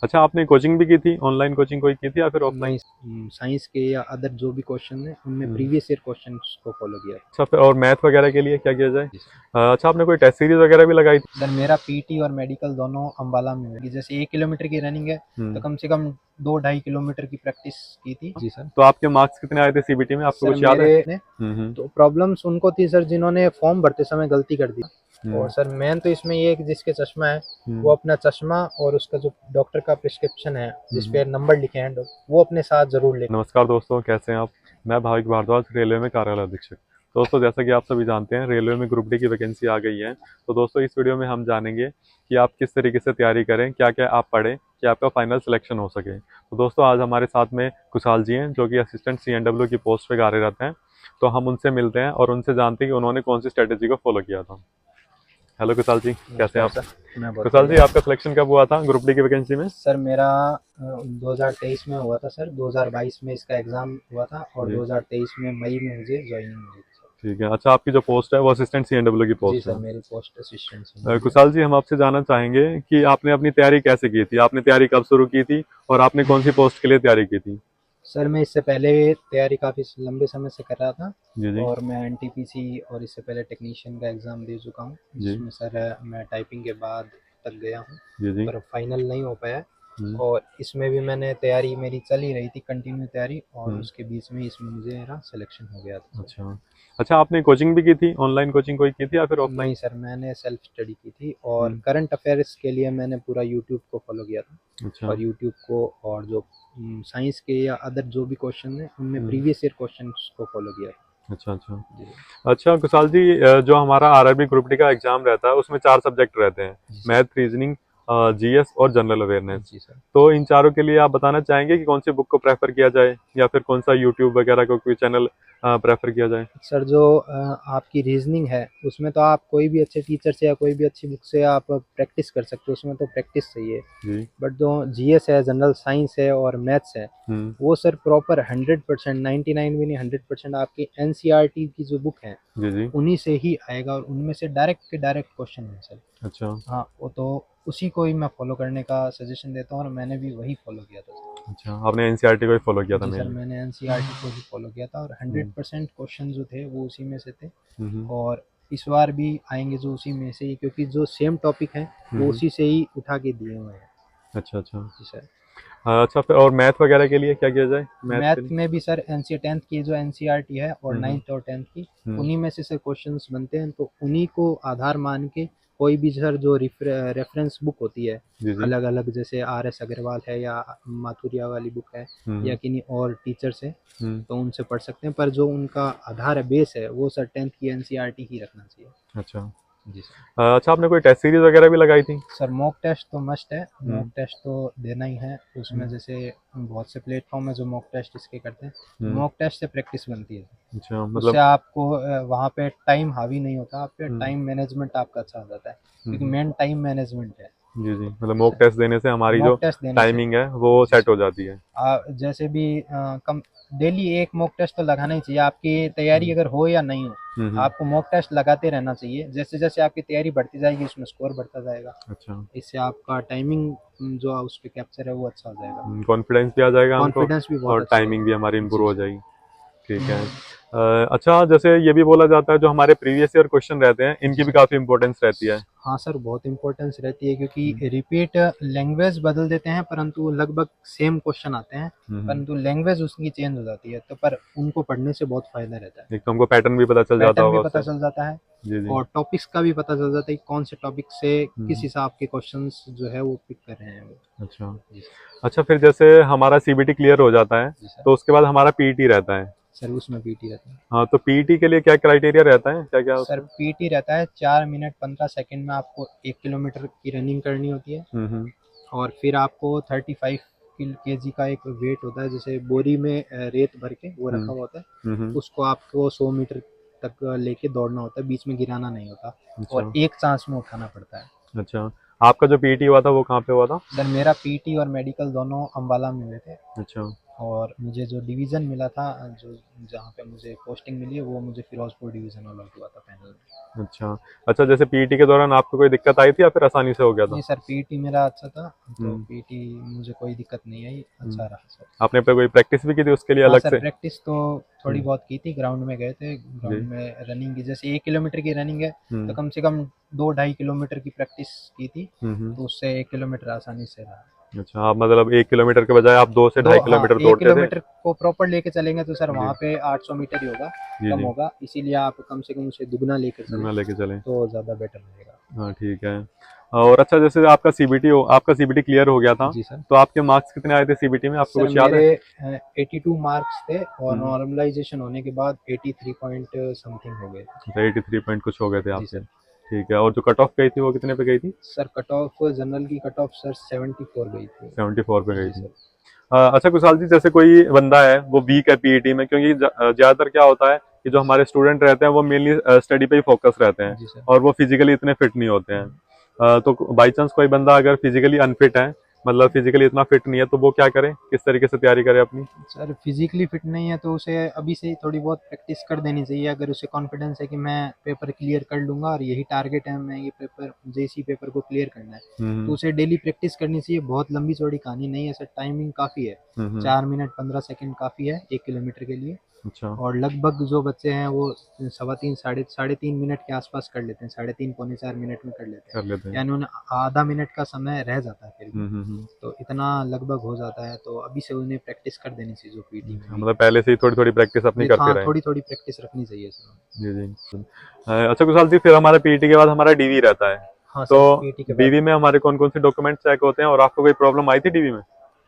अच्छा, आपने कोचिंग भी की थी, ऑनलाइन कोचिंग कोई की थी या फिर ऑफलाइन? नहीं, साइंस के या अदर जो भी क्वेश्चन है उनमें हम्म। प्रीवियस ईयर क्वेश्चंस को फॉलो किया। अच्छा, फिर और मैथ वगैरह के लिए क्या किया जाए? जी सर। अच्छा, आपने कोई टेस्ट सीरीज वगैरह भी लगाई थी? सर मेरा पीटी और मेडिकल दोनों अम्बाला में हुई। जैसे 1 किलोमीटर की रनिंग है तो हम्म। कम से कम 2-2.5 किलोमीटर की प्रैक्टिस की थी। जी सर। तो आपके मार्क्स कितने आए थे सीबीटी में, आपको सर कुछ याद है? मेरे ने हम्म। तो प्रॉब्लम्स उनको थी सर जिन्होंने फॉर्म भरते समय गलती कर दी। और हम्म। सर मेन तो इसमें ये है कि जिसके चश्मा है हम्म। वो अपना चश्मा और उसका जो डॉक्टर का प्रिस्क्रिप्शन है जिस हम्म। पे नंबर लिखे हैं वो अपने साथ जरूर ले। नमस्कार दोस्तों, कैसे हैं आप? मैं भाविक भारद्वाज, रेलवे में कार्यालय अधीक्षक। दोस्तों, जैसा कि आप सभी जानते हैं, रेलवे में ग्रुप डी की वैकेंसी आ गई है। तो दोस्तों, इस वीडियो में हम जानेंगे कि आप किस तरीके से तैयारी करें, क्या क्या आप पढ़ें कि आपका फाइनल सिलेक्शन हो सके। तो दोस्तों, आज हमारे साथ में कुशाल जी हैं, जो कि असिस्टेंट सीएनडब्ल्यू की पोस्ट पे कार्यरत हैं। तो हम उनसे मिलते हैं और उनसे जानते हैं कि उन्होंने कौन सी स्ट्रेटेजी को फॉलो किया था। हेलो कुशाल जी, कैसे हैं नमस्कार आप? सर। मैं बहुत कुशाल जी, बढ़िया। आपका सिलेक्शन कब हुआ था ग्रुप डी की वैकेंसी में? सर मेरा 2023 में हुआ था सर। 2022 में इसका एग्ज़ाम हुआ था और जी, 2023 में मई में मुझे ज्वाइनिंग मिली थी सर। ठीक है। अच्छा, आपकी जो पोस्ट है वो असिस्टेंट सीएनडब्ल्यू की जी पोस्ट सर, है। मेरी पोस्ट असिस्टेंट सीनियर है। कुशाल जी, हम आपसे जानना चाहेंगे कि आपने अपनी तैयारी कैसे की थी, आपने तैयारी कब शुरू की थी और आपने कौन सी पोस्ट के लिए तैयारी की थी? सर मैं इससे पहले तैयारी काफ़ी लंबे समय से कर रहा था जी जी। और मैं एनटीपीसी और इससे पहले टेक्नीशियन का एग्ज़ाम दे चुका हूँ जी जिसमें सर मैं टाइपिंग के बाद तक गया हूँ जी। जी। पर फाइनल नहीं हो पाया। हम्म। और इसमें भी मैंने तैयारी मेरी चल ही रही थी, कंटिन्यू तैयारी, और हम्म। उसके बीच में इसमें मुझे मेरा सिलेक्शन हो गया था सर। अच्छा। अच्छा, आपने कोचिंग भी की थी, ऑनलाइन कोचिंग कोई की थी या फिर ऑफलाइन? नहीं सर, मैंने सेल्फ स्टडी की थी और हम्म। करंट अफेयर्स के लिए मैंने पूरा यूट्यूब को फॉलो किया था। अच्छा। और यूट्यूब को और जो साइंस के या अदर जो भी क्वेश्चन है उनमें हम्म। प्रीवियस ईयर क्वेश्चंस को फॉलो किया था। अच्छा अच्छा। जी सर। अच्छा कुशाल जी, जो हमारा आरआरबी ग्रुप डी का एग्जाम रहता है उसमें 4 सब्जेक्ट रहते हैं। जी सर। मैथ, रीजनिंग, जीएस और जनरल अवेयरनेस। जी सर। तो इन चारों के लिए आप बताना चाहेंगे कि कौन सी बुक को प्रेफर किया जाए या फिर कौन सा यूट्यूब वगैरह का कोई चैनल प्रेफर किया जाए? सर जो आपकी रीजनिंग है उसमें तो आप कोई भी अच्छे टीचर से या कोई भी अच्छी बुक से आप प्रैक्टिस कर सकते हो, उसमें तो प्रैक्टिस चाहिए। जी। बट जो जीएस है, जनरल साइंस है और मैथ्स है हम्म। वो सर प्रॉपर 100%, 99 भी नहीं 100% आपकी एनसीईआरटी की जो बुक है जी जी। उन्हीं से ही आएगा और उनमें से डायरेक्ट के डायरेक्ट क्वेश्चन है सर। अच्छा हाँ, वो तो उसी को ही मैं फॉलो करने का सजेशन देता हूँ और मैंने भी वही फॉलो किया था सर। अच्छा, आपने एनसीईआरटी को ही फॉलो किया था जी सर, मेनली? मैंने एनसीईआरटी को ही फॉलो किया था और हंड्रेड हम्म। परसेंट क्वेश्चन जो थे वो उसी में से थे। हम्म। और इस बार भी आएंगे जो उसी में से ही, क्योंकि जो सेम टॉपिक है वो हम्म। उसी से ही उठा के दिए हुए हैं। अच्छा अच्छा। जी सर। अच्छा, फिर और मैथ वगैरह के लिए क्या किया जाए, मैथ के मैथ लिए? में भी सर एनसी टेंथ की जो एनसीईआरटी है और हम्म। नाइन्थ और टेंथ की हम्म। उन्हीं में से सर क्वेश्चंस बनते हैं, तो उन्हीं को आधार मान के कोई भी सर जो रेफरेंस बुक होती है जी जी। अलग अलग, जैसे आर एस अग्रवाल है या माथुरिया वाली बुक है या हम्म। किन्हीं और टीचर से, हम्म। तो उनसे पढ़ सकते हैं। पर जो उनका आधार है, बेस है, वो सर टेंथ की एनसीईआरटी ही रखना चाहिए। अच्छा। जी सर। अच्छा, आपने कोई टेस्ट सीरीज वगैरह भी लगाई थी? सर मॉक टेस्ट तो मस्ट है, मॉक हम्म। टेस्ट तो देना ही है। उसमें हम्म। जैसे बहुत से प्लेटफॉर्म है जो मॉक टेस्ट इसके करते हैं, तो हम्म। मॉक टेस्ट से प्रैक्टिस बनती है। अच्छा, उससे मतलब। आपको वहाँ पे टाइम हावी नहीं होता, आप पे हम्म। टाइम मैनेजमेंट आपका अच्छा हो जाता है, क्योंकि हम्म। मेन टाइम मैनेजमेंट है। जी जी, मतलब जी मॉक सर। टेस्ट देने से हमारी जो मॉक टेस्ट देने से। टाइमिंग है वो जी सेट सर। हो जाती है। जैसे भी कम डेली एक मॉक टेस्ट तो लगाना ही चाहिए, आपकी तैयारी हम्म। अगर हो या नहीं हो हम्म। आपको मॉक टेस्ट लगाते रहना चाहिए। जैसे जैसे आपकी तैयारी बढ़ती जाएगी उसमें स्कोर बढ़ता जाएगा। अच्छा। इससे आपका टाइमिंग जो उस पर कैप्चर है वो अच्छा हो जाएगा। कॉन्फिडेंस भी आ जाएगा हमको कॉन्फिडेंस भी बहुत और अच्छा टाइमिंग होगा। भी हमारी इम्प्रूव जी हो सर। जाएगी। ठीक है। अच्छा, जैसे ये भी बोला जाता है जो हमारे प्रीवियस ईयर क्वेश्चन रहते हैं जी इनकी भी सर। काफ़ी इंपॉर्टेंस रहती है। हाँ सर, बहुत इंपॉर्टेंस रहती है, क्योंकि हम्म। रिपीट लैंग्वेज बदल देते हैं परंतु लगभग सेम क्वेश्चन आते हैं, हम्म। परंतु लैंग्वेज उसकी चेंज हो जाती है, तो पर उनको पढ़ने से बहुत फायदा रहता है। एक तो हमको पैटर्न भी पता चल जाता पैटर्न भी होगा पता उससे। चल जाता है जी जी। और टॉपिक्स का भी पता चल जाता है कि कौन से टॉपिक से किस हम्म। हिसाब के क्वेश्चंस जो है वो पिक कर रहे हैं वो। अच्छा। जी सर। अच्छा, फिर जैसे हमारा सीबीटी क्लियर हो जाता है जी सर। तो उसके बाद हमारा पीईटी रहता है। सर उसमें पीटी रहता है। हाँ, तो पीईटी के लिए क्या क्राइटेरिया रहता है, क्या क्या सर उसमें? पीटी रहता है 4 मिनट 15 सेकंड में आपको 1 किलोमीटर की रनिंग करनी होती है। हम्म। और फिर आपको 35 kg का एक वेट होता है, जैसे बोरी में रेत भर के वो रखा हम्म। हुआ होता है, हम्म। उसको आपको 100 मीटर तक लेके दौड़ना होता है, बीच में गिराना नहीं होता अच्छा और एक चांस में उठाना पड़ता है। अच्छा। आपका जो पीईटी हुआ था वो कहाँ पे हुआ था? सर मेरा पीटी और मेडिकल दोनों अम्बाला में हुए थे। अच्छा। और मुझे जो डिवीज़न मिला था, जो जहाँ पे मुझे पोस्टिंग मिली है, वो मुझे फिरोजपुर डिवीज़न अलॉट हुआ था फाइनल में। अच्छा। अच्छा, जैसे पीईटी के दौरान आपको कोई दिक्कत आई थी या फिर आसानी से हो गया था? नहीं सर, पीटी मेरा अच्छा था, तो हम्म। पीटी मुझे कोई दिक्कत नहीं आई, अच्छा हम्म। रहा सर। आपने पे कोई प्रैक्टिस भी की थी उसके लिए हाँ अलग सर, से? प्रैक्टिस तो थोड़ी हम्म। बहुत की थी, ग्राउंड में गए थे, जी। ग्राउंड में रनिंग की, जैसे 1 किलोमीटर की रनिंग है तो हम्म। कम से कम 2-2.5 किलोमीटर की प्रैक्टिस की थी, हम्म। तो उससे 1 किलोमीटर आसानी से रहा। अच्छा, आप मतलब 1 किलोमीटर के बजाय आप 2 से 2.5 किलोमीटर एक दौड़ते थे? किलोमीटर को प्रॉपर लेके चलेंगे तो सर जी। वहाँ पे 800 मीटर ही होगा, जी। कम जी। होगा, इसीलिए आप कम से कम उसे दुगना लेकर चलें मैं लेके चलें। तो ज़्यादा बेटर रहेगा। हाँ, ठीक है। और अच्छा, जैसे आपका सीबीटी क्लियर हो गया था, जी सर। तो आपके मार्क्स कितने आए थे सीबीटी में, आपको सर कुछ याद मेरे है? 82 मार्क्स थे और हम्म। नॉर्मलाइजेशन होने के बाद 83 पॉइंट समथिंग हो गए थे। अच्छा, 83 पॉइंट कुछ हो गए थे जी आपके। सर। ठीक है, और जो कट ऑफ गई थी वो कितने पे गई थी? सर कट ऑफ जनरल की कट ऑफ सर 74 गई थी। 74 पे गई जी थी। सर। अच्छा कुशाल जी, जैसे कोई बंदा है वो वीक है पीईटी में, क्योंकि ज्यादातर क्या होता है कि जो हमारे स्टूडेंट रहते हैं वो मेनली स्टडी पे ही फोकस रहते हैं जी सर। और वो फिजिकली इतने फिट नहीं होते हैं। तो बाई चांस कोई बंदा अगर फिजिकली अनफिट है, मतलब फिजिकली इतना फिट नहीं है, तो वो क्या करे, किस तरीके से तैयारी करे अपनी? सर फिजिकली फिट नहीं है तो उसे अभी से ही थोड़ी बहुत प्रैक्टिस कर देनी चाहिए, अगर उसे कॉन्फिडेंस है कि मैं पेपर क्लियर कर लूँगा और यही टारगेट है, मैं ये पेपर मुझे इसी पेपर को क्लियर करना है, तो हम्म। उसे डेली प्रैक्टिस करनी चाहिए। बहुत लंबी चौड़ी कहानी नहीं है सर, टाइमिंग काफ़ी है, हम्म। 4 मिनट 15 सेकंड काफ़ी है 1 किलोमीटर के लिए। अच्छा। और लगभग जो बच्चे हैं वो 3.25 साढ़े 3 मिनट के आसपास कर लेते हैं, 3.5 पौने 4 मिनट में कर लेते हैं, कर लेते हैं। यानी उन्हें आधा मिनट का समय रह जाता है फिर भी, हम्म। तो इतना लगभग हो जाता है, तो अभी से उन्हें प्रैक्टिस कर देनी चाहिए जो पीटी में भी मतलब पहले से ही थोड़ी थोड़ी प्रैक्टिस अपनी जी। करते हाँ, रहे। थोड़ी थोड़ी प्रैक्टिस रखनी चाहिए सर। जी जी। अच्छा कुशाल जी, फिर हमारे पीईटी के बाद हमारा डीवी रहता है, हाँ तो सर, पीटी के बाद डीवी में हमारे कौन कौन से डॉक्यूमेंट चेक होते हैं, और आपको कोई प्रॉब्लम आई थी डीवी में?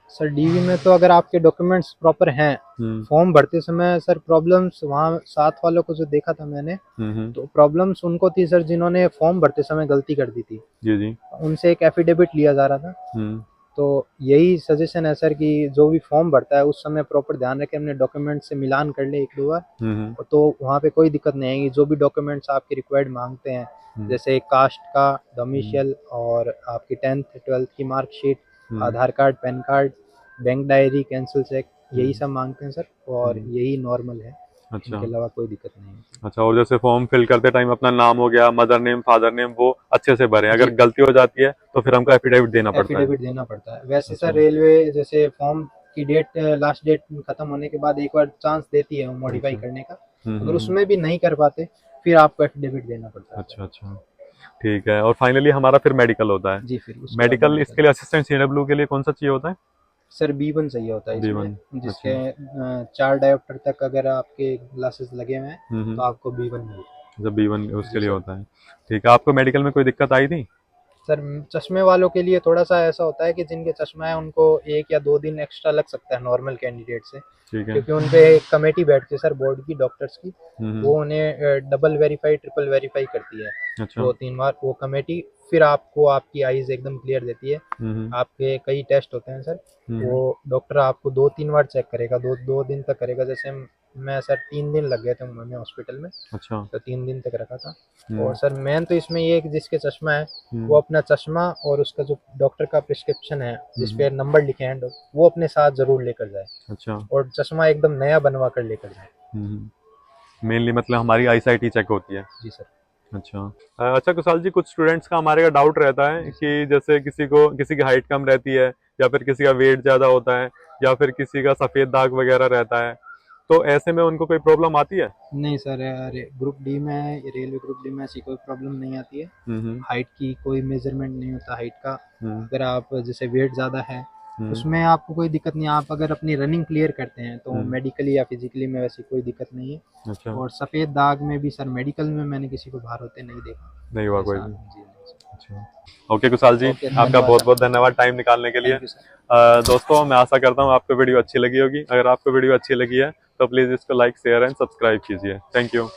सर डीवी में तो अगर आपके डॉक्यूमेंट्स प्रॉपर हैं, हम्म। फॉर्म भरते समय सर प्रॉब्लम्स वहाँ साथ वालों को जो देखा था मैंने, हम्म। तो प्रॉब्लम्स उनको थी सर जिन्होंने फॉर्म भरते समय गलती कर दी थी, जी जी। उनसे एक एफिडेविट लिया जा रहा था। हम्म। तो यही सजेशन है सर कि जो भी फॉर्म भरता है उस समय प्रॉपर ध्यान रखें, अपने डॉक्यूमेंट से मिलान कर ले 1-2 बार, हम्म। तो वहाँ पे कोई दिक्कत नहीं आएगी। जो भी डॉक्यूमेंट्स आपके रिक्वायर्ड मांगते हैं, हम्म। जैसे कास्ट का, हम्म। डोमिशियल और आपकी 10th 12th की मार्कशीट, हम्म। Aadhaar card, PAN card, bank diary, cancel cheque, यही हम्म। सब मांगते हैं सर, और हम्म। यही नॉर्मल है, अच्छा। इनके अलावा कोई दिक्कत नहीं है। अच्छा, और जैसे फॉर्म फिल करते टाइम अपना नाम हो गया, मदर नेम, फादर नेम, वो अच्छे से भरें, अगर जी, गलती हो जाती है तो फिर हमको एफिडेविट देना पड़ता है। एफिडेविट देना पड़ता है। वैसे अच्छा। सर रेलवे जैसे फॉर्म की डेट, लास्ट डेट खत्म होने के बाद एक बार चांस देती है मॉडिफाई अच्छा। करने का, अगर हम्म। उसमें भी नहीं कर पाते फिर आपको एफिडेविट देना पड़ता है सर। अच्छा अच्छा। ठीक है, और फाइनली हमारा फिर मेडिकल होता है। जी, फिर उसके बाद मेडिकल, मेडिकल। इसके लिए असिस्टेंट सीडब्ल्यू के लिए कौन सा चाहिए होता है? सर B1 चाहिए होता है इसमें, B1। जिसके अच्छा। 4 डायोप्टर तक अगर आपके ग्लासेस लगे हुए हैं तो हम्म। आपको B1 मिलता जब B1 है। उसके जी लिए सर। होता है। ठीक है, आपको मेडिकल में कोई दिक्कत आई थी? सर चश्मे वालों के लिए थोड़ा सा ऐसा होता है कि जिनके चश्मा है उनको 1 या 2 दिन एक्स्ट्रा लग सकता है नॉर्मल कैंडिडेट से, ठीक है। क्योंकि उन पे एक कमेटी बैठती है सर बोर्ड की, डॉक्टर्स की, हम्म। वो उन्हें डबल वेरीफाई ट्रिपल वेरीफाई करती है अच्छा। 2-3 बार वो कमेटी, फिर आपको आपकी आईज एकदम क्लियर देती है। हम्म। आपके कई टेस्ट होते हैं सर, वो हम्म। डॉक्टर आपको 2-3 बार चेक करेगा, 2 दिन तक करेगा। जैसे मैं सर 3 दिन लग गए थे मैंने हॉस्पिटल में, अच्छा। तो 3 दिन तक रखा था। और हम्म। सर मेन तो इसमें ये है कि जिसके चश्मा है वो हम्म। अपना चश्मा और उसका जो डॉक्टर का प्रिस्क्रिप्शन है जिस हम्म। पे नंबर लिखे हैं वो अपने साथ जरूर लेकर जाए, अच्छा। और चश्मा एकदम नया बनवा कर लेकर जाए। मेनली मतलब हमारी आईसाइट ही चेक होती है। जी सर। अच्छा। अच्छा कुशाल जी, कुछ स्टूडेंट्स का हमारे का डाउट रहता है जी सर। कि जैसे किसी की हाइट कम रहती है, या फिर किसी का वेट ज़्यादा होता है, या फिर किसी का सफ़ेद दाग वगैरह रहता है, तो ऐसे में उनको कोई प्रॉब्लम आती है? नहीं सर, अरे ग्रुप डी में, रेलवे ग्रुप डी में ऐसी कोई प्रॉब्लम नहीं आती है। हम्म। हाइट की कोई मेजरमेंट नहीं होता हाइट का। हम्म। अगर आप जैसे वेट ज़्यादा है हम्म। उसमें आपको कोई दिक्कत नहीं है, आप अगर अपनी रनिंग क्लियर करते हैं तो हम्म। मेडिकली या फिजिकली में वैसी कोई दिक्कत नहीं है। अच्छा। और सफ़ेद दाग में भी सर मेडिकल में मैंने किसी को बाहर होते नहीं देखा नहीं हुआ कोई ऐसा। भी? जी नहीं सर। अच्छा। ओके कुशाल जी, ओके, आपका धन्यवाद बहुत सर। बहुत धन्यवाद टाइम निकालने के लिए। Thank you sir. दोस्तों, मैं आशा करता हूँ आपको वीडियो अच्छी लगी होगी। अगर आपको वीडियो अच्छी लगी है तो प्लीज़ इसको लाइक शेयर एंड सब्सक्राइब कीजिए। Thank you.